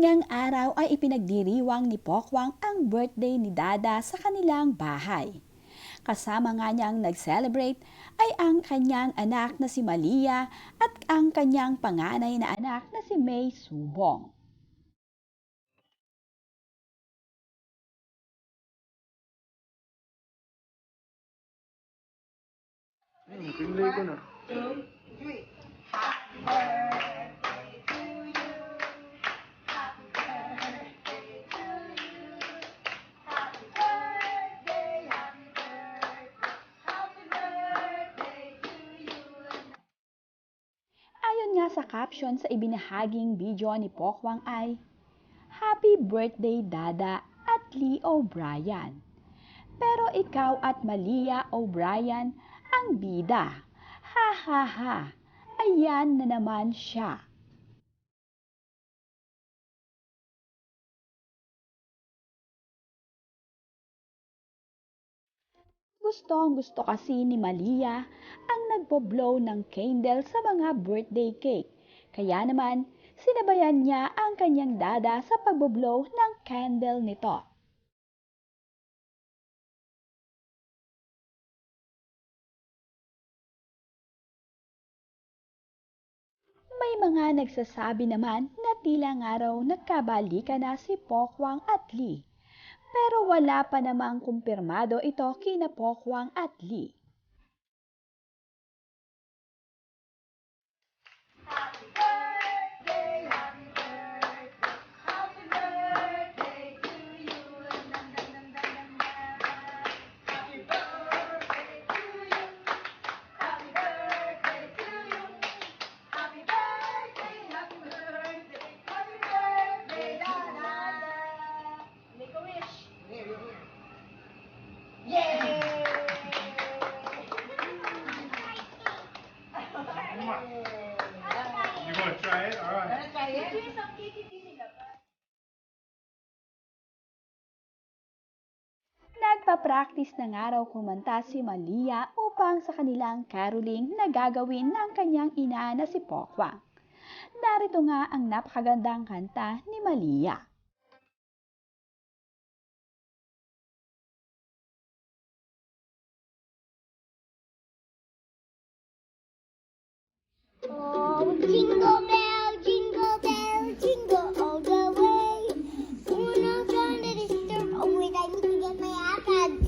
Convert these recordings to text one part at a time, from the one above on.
ngang araw ay ipinagdiriwang ni Pokwang ang birthday ni Dada sa kanilang bahay. Kasama nga niyang nag-celebrate ay ang kanyang anak na si Malia at ang kanyang panganay na anak na si May Subong. Pinlay ko na. Ayon nga sa caption sa ibinahaging video ni Pokwang ay, "Happy birthday Dada at Lee O'Brien. Pero ikaw at Malia O'Brien ang bida. Ha ha ha. Ayan na naman siya." Gustong-gusto kasi ni Malia ang nagbo-blow ng candle sa mga birthday cake. Kaya naman, sinabayan niya ang kanyang dada sa pagbo-blow ng candle nito. May mga nagsasabi naman na tila nga raw nagkabalikan na si Pokwang at Lee. Pero wala pa namang kumpirmado ito kina Pokwang at Lee. You want to try it? All right. Nagpa-practice na nga raw kumanta si Malia upang sa kanilang caroling na gagawin ng kanyang ina na si Pokwang. Narito nga ang napakagandang kanta ni Malia. Oh, jingle bell, jingle all the way. Uno, dos, tres, oh wait, I need to get my iPad.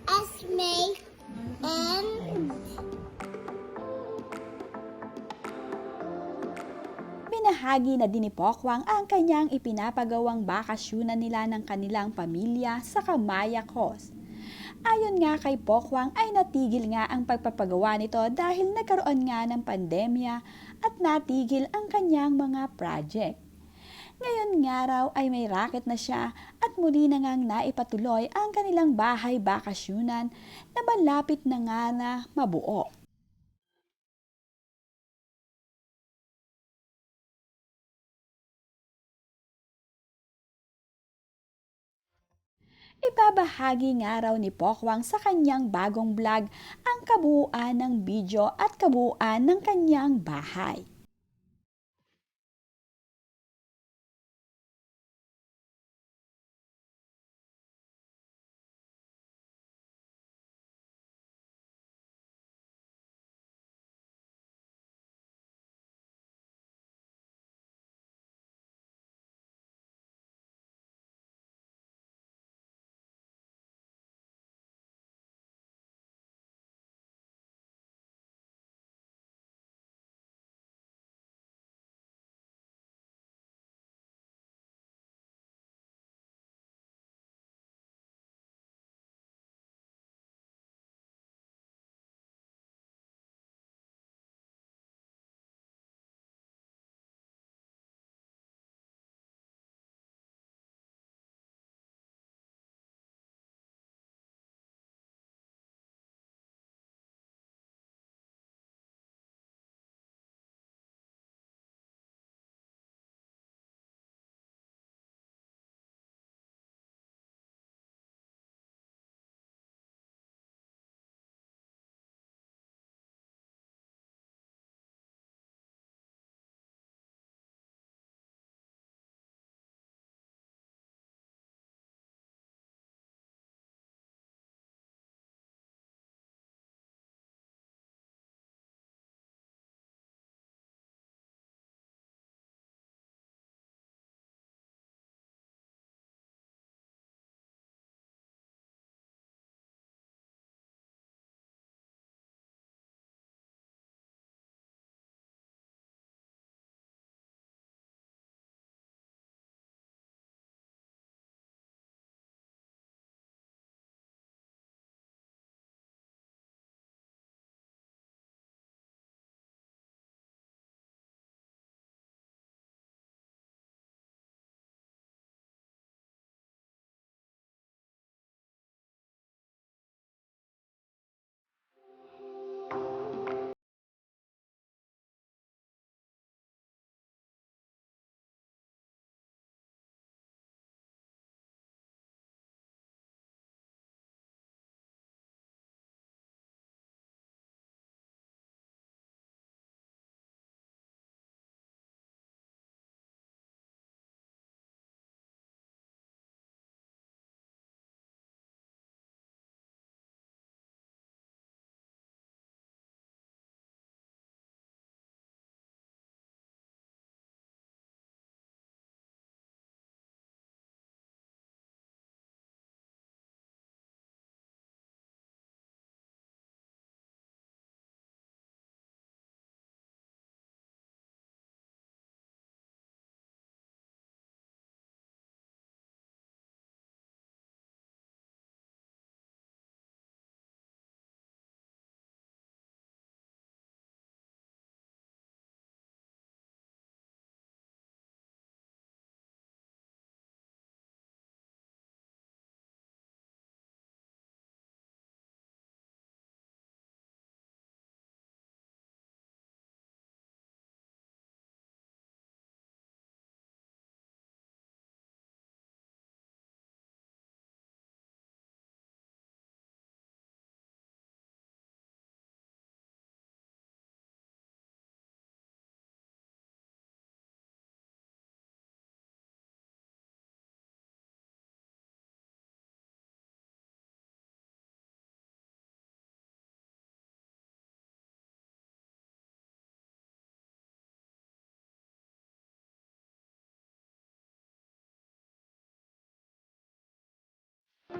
Esme and Binahagi na din ni Pokwang ang kanyang ipinapagawang bakasyunan nila ng kanilang pamilya sa Kamaya Coast. Ayon nga kay Pokwang ay natigil nga ang pagpapagawa nito dahil nagkaroon nga ng pandemya at natigil ang kanyang mga project. Ngayon nga raw ay may racket na siya at muli na ngang naipatuloy ang kanilang bahay bakasyunan na malapit na nga na mabuo. Ibabahagi nga raw ni Pokwang sa kanyang bagong vlog ang kabuuan ng video at kabuuan ng kanyang bahay.